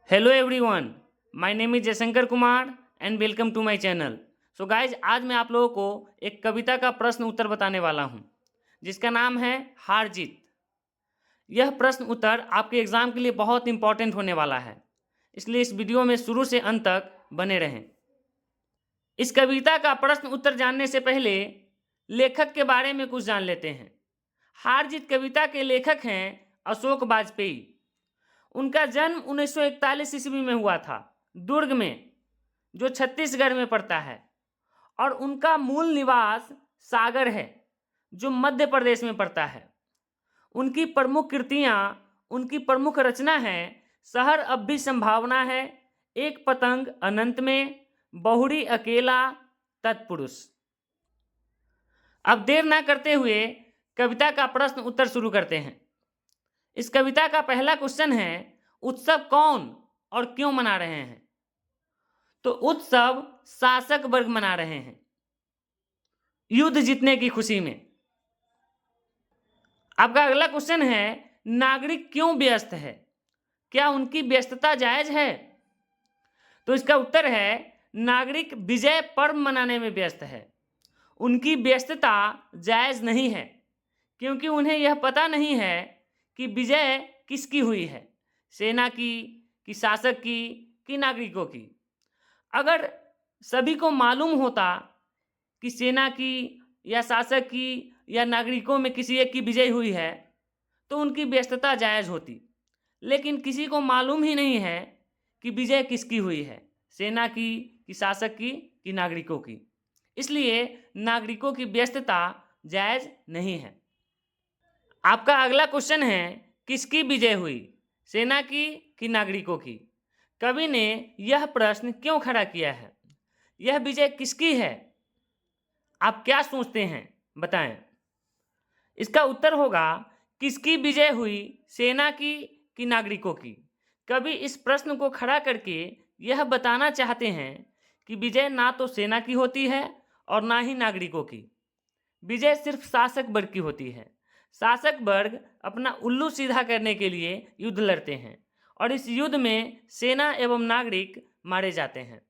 Hello everyone, my name is Jaishankar Kumar and welcome to my channel. So guys, आज मैं आप लोगों को एक कविता का प्रश्न उत्तर बताने वाला हूं, जिसका नाम है हार जीत। यह प्रश्न उत्तर आपके एग्जाम के लिए बहुत इंपॉर्टेंट होने वाला है, इसलिए इस वीडियो में शुरू से अंत तक बने रहें। इस कविता का प्रश्न उत्तर जानने से पहले लेखक के बारे में कुछ जान लेते हैं। हार जीत कविता के लेखक हैं अशोक वाजपेयी। उनका जन्म 1941 ईस्वी में हुआ था, दुर्ग में, जो छत्तीसगढ़ में पड़ता है, और उनका मूल निवास सागर है, जो मध्य प्रदेश में पड़ता है। उनकी प्रमुख कृतियां, उनकी प्रमुख रचना है शहर अब भी संभावना है, एक पतंग अनंत में, बहुरी अकेला, तत्पुरुष। अब देर ना करते हुए कविता का प्रश्न उत्तर शुरू करते हैं। इस कविता का पहला क्वेश्चन है, उत्सव कौन और क्यों मना रहे हैं? तो उत्सव शासक वर्ग मना रहे हैं, युद्ध जीतने की खुशी में। आपका अगला क्वेश्चन है, नागरिक क्यों व्यस्त है? क्या उनकी व्यस्तता जायज है? तो इसका उत्तर है, नागरिक विजय पर्व मनाने में व्यस्त है। उनकी व्यस्तता जायज नहीं है, क्योंकि उन्हें यह पता नहीं है कि विजय किसकी हुई है, सेना की, कि शासक की, कि नागरिकों की। अगर सभी को मालूम होता कि सेना की या शासक की या नागरिकों में किसी एक की विजय हुई है, तो उनकी व्यस्तता जायज़ होती। लेकिन किसी को मालूम ही नहीं है कि विजय किसकी हुई है, सेना की, कि शासक की, कि नागरिकों की। इसलिए नागरिकों की व्यस्तता जायज़ नहीं है। आपका अगला क्वेश्चन है, किसकी विजय हुई, सेना की कि नागरिकों की? कवि ने यह प्रश्न क्यों खड़ा किया है? यह विजय किसकी है? आप क्या सोचते हैं, बताएं। इसका उत्तर होगा, किसकी विजय हुई, सेना की कि नागरिकों की? कवि इस प्रश्न को खड़ा करके यह बताना चाहते हैं कि विजय ना तो सेना की होती है और ना ही नागरिकों की। विजय सिर्फ शासक वर्ग की होती है। शासक वर्ग अपना उल्लू सीधा करने के लिए युद्ध लड़ते हैं, और इस युद्ध में सेना एवं नागरिक मारे जाते हैं।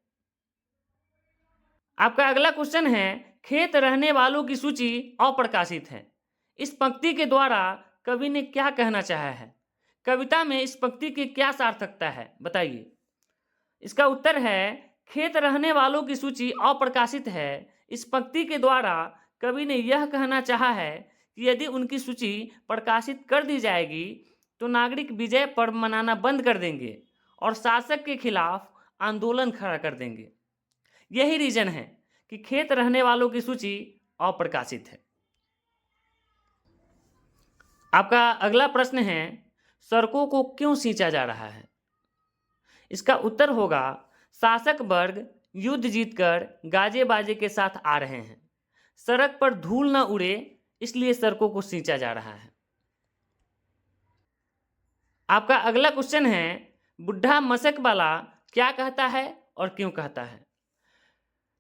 आपका अगला क्वेश्चन है, खेत रहने वालों की सूची अप्रकाशित है। इस पंक्ति के द्वारा कवि ने क्या कहना चाहा है? कविता में इस पंक्ति की क्या सार्थकता है, बताइए। इसका उत्तर है, खेत रहने वालों की सूची अप्रकाशित है। इस पंक्ति के द्वारा कवि ने यह कहना चाहा है कि यदि उनकी सूची प्रकाशित कर दी जाएगी तो नागरिक विजय पर्व मनाना बंद कर देंगे और शासक के खिलाफ आंदोलन खड़ा कर देंगे। यही रीजन है कि खेत रहने वालों की सूची अप्रकाशित है। आपका अगला प्रश्न है, सड़कों को क्यों सींचा जा रहा है? इसका उत्तर होगा, शासक वर्ग युद्ध जीतकर गाजे बाजे के साथ आ रहे हैं। सड़क पर धूल न उड़े, इसलिए सड़कों को सींचा जा रहा है। आपका अगला क्वेश्चन है, बुढ़ा मशक वाला क्या कहता है और क्यों कहता है?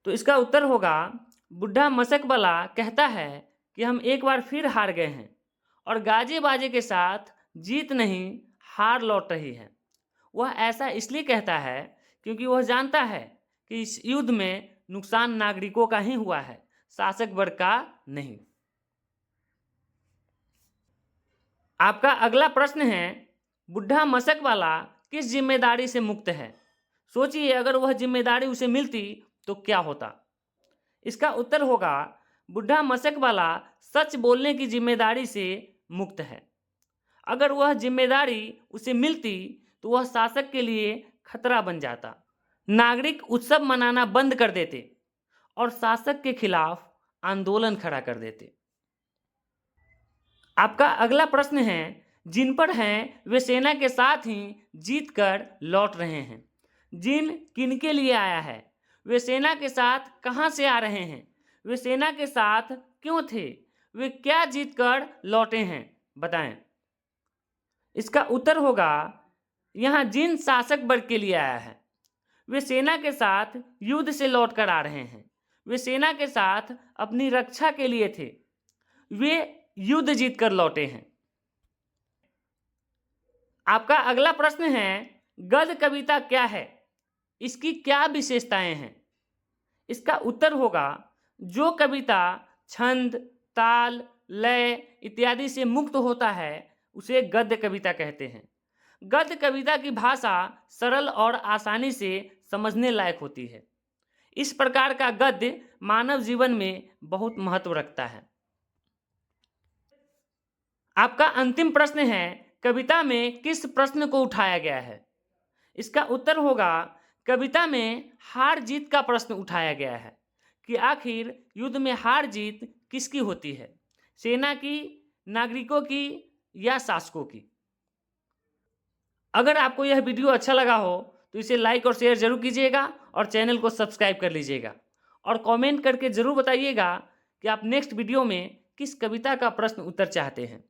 तो इसका उत्तर होगा, बुढ़ा मशक वाला कहता है कि हम एक बार फिर हार गए हैं और गाजे बाजे के साथ जीत नहीं, हार लौट रही है। वह ऐसा इसलिए कहता है क्योंकि वह जानता है कि इस युद्ध में नुकसान नागरिकों का ही हुआ है, शासक वर्ग का नहीं। आपका अगला प्रश्न है, बुढ़ा मशक वाला किस जिम्मेदारी से मुक्त है? सोचिए, अगर वह जिम्मेदारी उसे मिलती तो क्या होता? इसका उत्तर होगा, बुढ़ा मशक वाला सच बोलने की जिम्मेदारी से मुक्त है। अगर वह जिम्मेदारी उसे मिलती तो वह शासक के लिए खतरा बन जाता। नागरिक उत्सव मनाना बंद कर देते और शासक के खिलाफ आंदोलन खड़ा कर देते। आपका अगला प्रश्न है, जिन पर हैं वे सेना के साथ ही जीत कर लौट रहे हैं। जिन किन के लिए आया है? वे सेना के साथ कहाँ से आ रहे हैं? वे सेना के साथ क्यों थे? वे क्या जीत कर लौटे हैं, बताएं। इसका उत्तर होगा, यहाँ जिन शासक वर्ग के लिए आया है, वे सेना के साथ युद्ध से लौट कर आ रहे हैं। वे सेना के साथ अपनी रक्षा के लिए थे। वे युद्ध जीत कर लौटे हैं। आपका अगला प्रश्न है, गद्य कविता क्या है, इसकी क्या विशेषताएं हैं? इसका उत्तर होगा जो कविता छंद, ताल, लय इत्यादि से मुक्त होता है उसे गद्य कविता कहते हैं। गद्य कविता की भाषा सरल और आसानी से समझने लायक होती है। इस प्रकार का गद्य मानव जीवन में बहुत महत्व रखता है। आपका अंतिम प्रश्न है, कविता में किस प्रश्न को उठाया गया है? इसका उत्तर होगा कविता में हार जीत का प्रश्न उठाया गया है कि आखिर युद्ध में हार जीत किसकी होती है, सेना की, नागरिकों की या शासकों की। अगर आपको यह वीडियो अच्छा लगा हो तो इसे लाइक और शेयर जरूर कीजिएगा और चैनल को सब्सक्राइब कर लीजिएगा और कमेंट करके जरूर बताइएगा कि आप नेक्स्ट वीडियो में किस कविता का प्रश्न उत्तर चाहते हैं।